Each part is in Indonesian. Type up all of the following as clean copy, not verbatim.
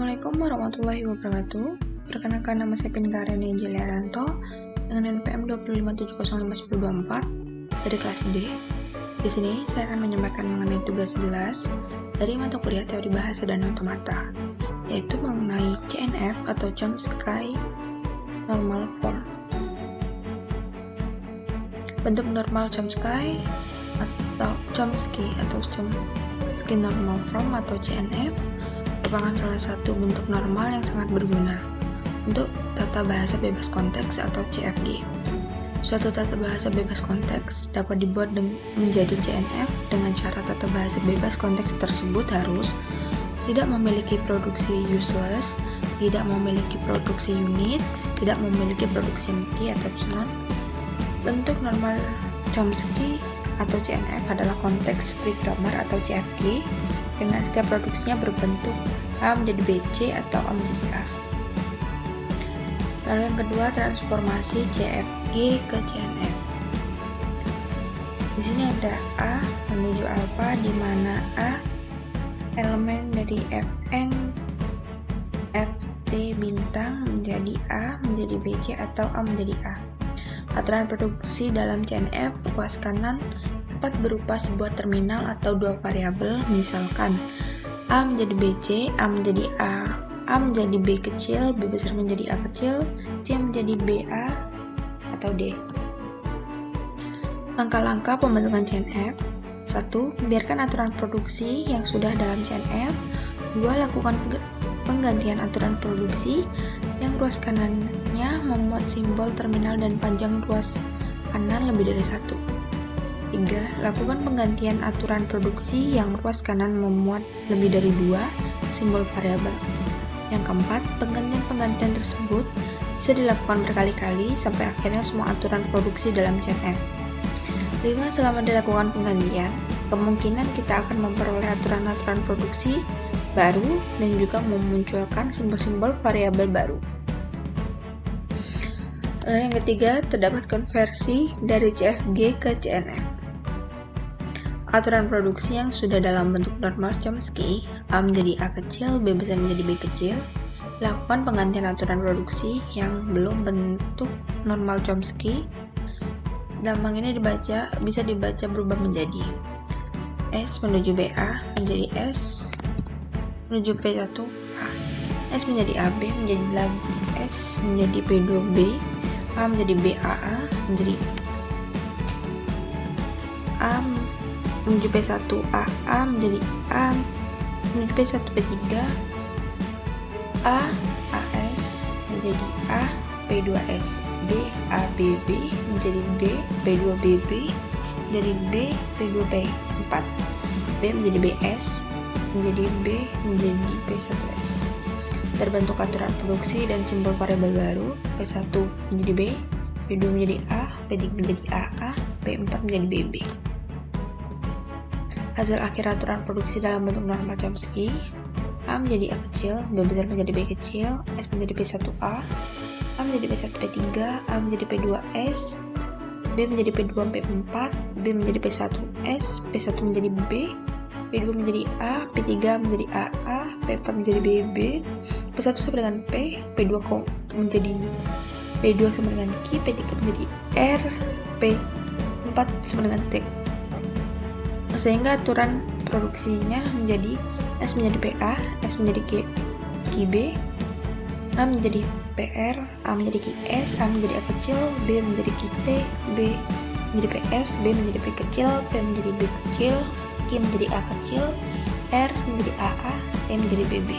Assalamualaikum warahmatullahi wabarakatuh. Perkenalkan, nama saya Pinkaryani Angeli Arianto dengan NPM 257051024 dari kelas D. Di sini saya akan menyampaikan mengenai tugas 11 dari mata kuliah Teori Bahasa dan Otomata, yaitu mengenai CNF atau Chomsky Normal Form. Bentuk normal Chomsky atau Chomsky Normal Form atau CNF merupakan salah satu bentuk normal yang sangat berguna untuk tata bahasa bebas konteks atau CFG. Suatu tata bahasa bebas konteks dapat dibuat menjadi CNF dengan syarat tata bahasa bebas konteks tersebut harus tidak memiliki produksi useless, tidak memiliki produksi unit, tidak memiliki produksi empty atau epsilon. Bentuk normal Chomsky atau CNF adalah konteks free grammar atau CFG dengan setiap produksinya berbentuk A menjadi BC atau A menjadi A. Lalu yang kedua, transformasi CFG ke CNF. Di sini ada A menuju alpha, di mana A elemen dari Fn Ft bintang menjadi A menjadi BC atau A menjadi A. Aturan produksi dalam CNF ruas kanan dapat berupa sebuah terminal atau dua variabel, misalkan A menjadi BC, A menjadi A menjadi B kecil, B besar menjadi A kecil, C menjadi BA atau D. Langkah-langkah pembentukan CNF: 1. Biarkan aturan produksi yang sudah dalam CNF. 2. Lakukan penggantian aturan produksi yang ruas kanannya memuat simbol terminal dan panjang ruas kanan lebih dari 1. 3. Lakukan penggantian aturan produksi yang ruas kanan memuat lebih dari 2 simbol variabel. Yang keempat, penggantian tersebut bisa dilakukan berkali-kali sampai akhirnya semua aturan produksi dalam CNF. 5. Selama dilakukan penggantian, kemungkinan kita akan memperoleh aturan-aturan produksi baru dan juga memunculkan simbol-simbol variabel baru. Lalu yang ketiga, terdapat konversi dari CFG ke CNF. Aturan produksi yang sudah dalam bentuk normal Chomsky, A menjadi A kecil, B besar menjadi B kecil. Lakukan penggantian aturan produksi yang belum bentuk normal Chomsky. Lambang ini bisa dibaca berubah menjadi S menuju BA menjadi S menuju P1 A, S menjadi AB menjadi lagi S menjadi P2B, A menjadi BAA menjadi A menuju P1A, A menjadi A menuju P1 P3 A, AS menjadi A, P2S, B, ABB menjadi B, P2BB menjadi B, P2P4, B menjadi BS menjadi B menjadi P1S. Terbentuk aturan produksi dan simbol variabel baru. P1 menjadi B, P2 menjadi A, P3 menjadi AA, P4 menjadi BB. Hasil akhir aturan produksi dalam bentuk normal Chomsky: A menjadi A kecil, B besar menjadi B kecil, S menjadi P1A, A menjadi P1 P3, A menjadi P2S, B menjadi P2 P4, B menjadi P1S, P1 menjadi B, P2 menjadi A, P3 menjadi AA, P4 menjadi BB, P1 sama dengan P, P2 menjadi P2 sama dengan Q, P3 menjadi R, P4 sama dengan T. Sehingga aturan produksinya menjadi S menjadi PA, S menjadi QB, A menjadi PR, A menjadi QS, A menjadi A kecil, B menjadi QT, B menjadi PS, B menjadi P kecil, P menjadi B kecil, Q menjadi A kecil, R menjadi AA, T menjadi BB.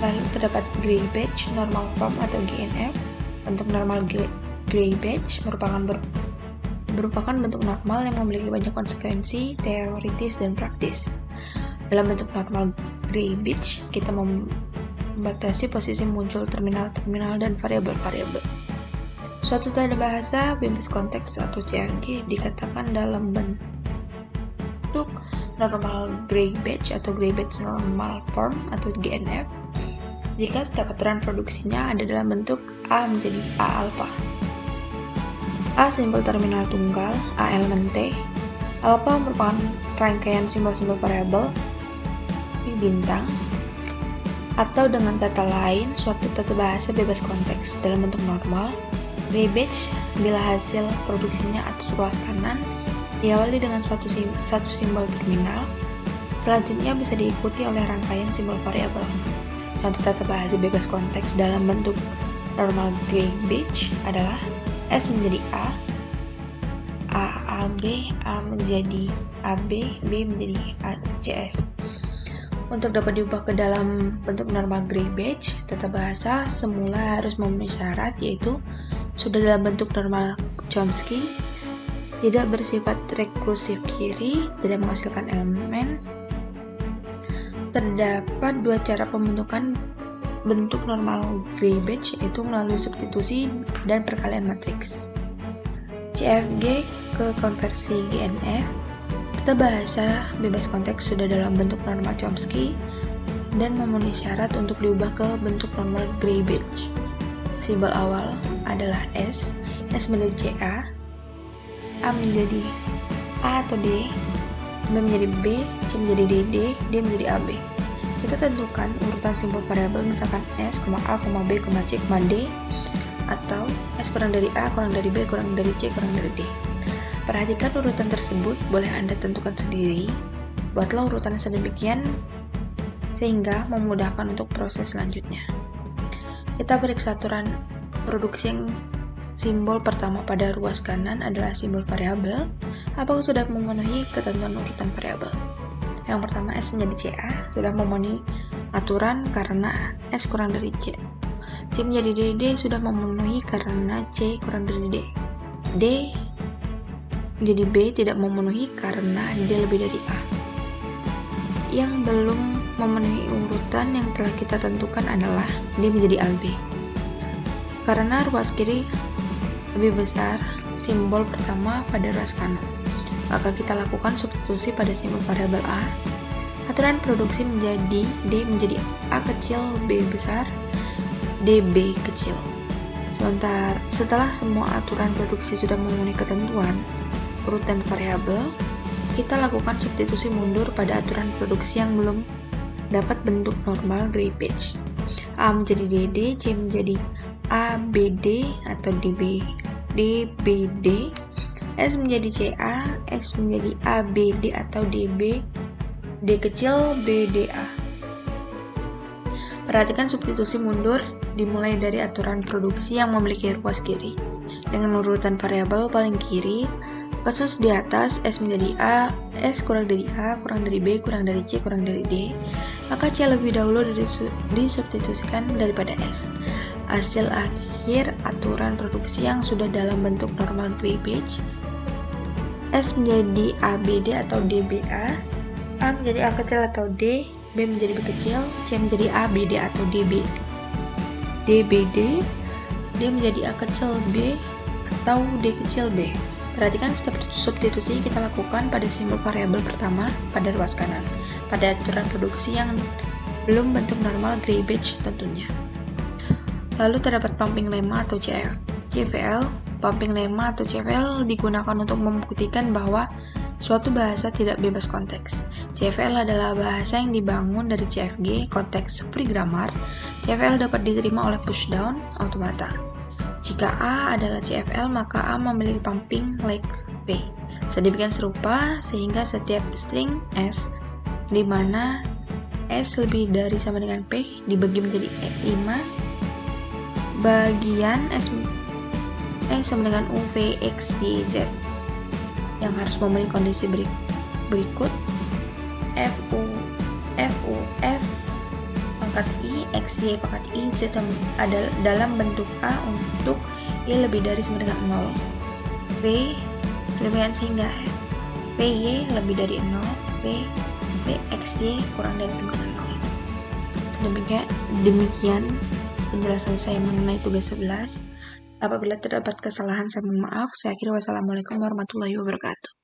Lalu terdapat Gray Batch Normal Form atau GNF. Bentuk normal Gray Batch merupakan bentuk normal yang memiliki banyak konsekuensi teoritis dan praktis. Dalam bentuk normal Gray Batch, kita membatasi posisi muncul terminal-terminal dan variabel-variabel. Suatu tanda bahasa bebas konteks atau CFG dikatakan dalam bentuk normal Gray Batch atau Gray Batch Normal Form atau GNF jika setiap aturan produksinya ada dalam bentuk A menjadi A alpha. A simbol terminal tunggal, A elemen T. Alpha merupakan rangkaian simbol-simbol variabel bintang, atau dengan kata lain suatu tata bahasa bebas konteks dalam bentuk normal. Gray badge bila hasil produksinya atas ruas kanan diawali dengan satu simbol terminal, selanjutnya bisa diikuti oleh rangkaian simbol variabel. Contoh tata bahasa bebas konteks dalam bentuk normal gray badge adalah S menjadi A B, A menjadi AB, B menjadi CS. Untuk dapat diubah ke dalam bentuk normal gray badge, tata bahasa semula harus memenuhi syarat, yaitu sudah dalam bentuk normal Chomsky, tidak bersifat rekursif kiri, tidak menghasilkan elemen. Terdapat dua cara pembentukan bentuk normal gray badge, yaitu melalui substitusi dan perkalian matriks. CFG ke konversi GNF. Tata bahasa bebas konteks sudah dalam bentuk normal Chomsky dan memenuhi syarat untuk diubah ke bentuk normal gray badge. Simbol awal adalah S menjadi CA, A menjadi A atau D, B menjadi B, C menjadi DD, D menjadi AB. Kita tentukan urutan simbol variabel, misalkan S, A, B, C, D, atau S kurang dari A, kurang dari B, kurang dari C, kurang dari D. Perhatikan urutan tersebut, boleh Anda tentukan sendiri. Buatlah urutan sedemikian sehingga memudahkan untuk proses selanjutnya. Kita periksa aturan produksi yang simbol pertama pada ruas kanan adalah simbol variabel. Apakah sudah memenuhi ketentuan urutan variabel? Yang pertama, S menjadi CA sudah memenuhi aturan karena S kurang dari C. C menjadi DD sudah memenuhi karena C kurang dari D. D menjadi B tidak memenuhi karena D lebih dari A. Yang belum memenuhi urutan yang telah kita tentukan adalah D menjadi AB. Karena ruas kiri lebih besar simbol pertama pada ruas kanan, maka kita lakukan substitusi pada simbol variabel A. Aturan produksi menjadi D menjadi A kecil B besar, DB kecil. Setelah semua aturan produksi sudah memenuhi ketentuan urutan variabel, kita lakukan substitusi mundur pada aturan produksi yang belum dapat bentuk normal gray badge. A menjadi DD, C menjadi ABD atau DBD, S menjadi CA, S menjadi ABD atau DB, D kecil BDA. Perhatikan substitusi mundur dimulai dari aturan produksi yang memiliki ruas kiri. Dengan urutan variabel paling kiri, kasus di atas S menjadi A, S kurang dari A, kurang dari B, kurang dari C, kurang dari D, maka C lebih dahulu disubstitusikan daripada S. Hasil akhir aturan produksi yang sudah dalam bentuk normal gray badge, S menjadi ABD atau DBA, A menjadi A kecil atau D, B menjadi B kecil, C menjadi ABD atau DBD, D menjadi A kecil B atau D kecil B. Perhatikan step substitusi kita lakukan pada simbol variabel pertama pada ruas kanan, pada aturan produksi yang belum bentuk normal gray badge tentunya. Lalu terdapat pumping lemma atau CFL. Pumping lemma atau CFL digunakan untuk membuktikan bahwa suatu bahasa tidak bebas konteks. CFL adalah bahasa yang dibangun dari CFG, konteks free grammar. CFL dapat diterima oleh pushdown automata. Jika A adalah CFL, maka A memiliki pumping like P. Sedemikian serupa sehingga setiap string S di mana S lebih dari sama dengan P dibagi menjadi 5 bagian S sama dengan U, V, X, Y, Z yang harus memenuhi kondisi berikut. F pangkat I, X, Y pangkat I, Z ada dalam bentuk A untuk Y lebih dari sama dengan 0. P sedemikian sehingga PY lebih dari 0, P XY kurang dari sama dengan 0. Demikian penjelasan saya mengenai tugas 11. Apabila terdapat kesalahan, saya mohon maaf. Saya akhiri, wassalamualaikum warahmatullahi wabarakatuh.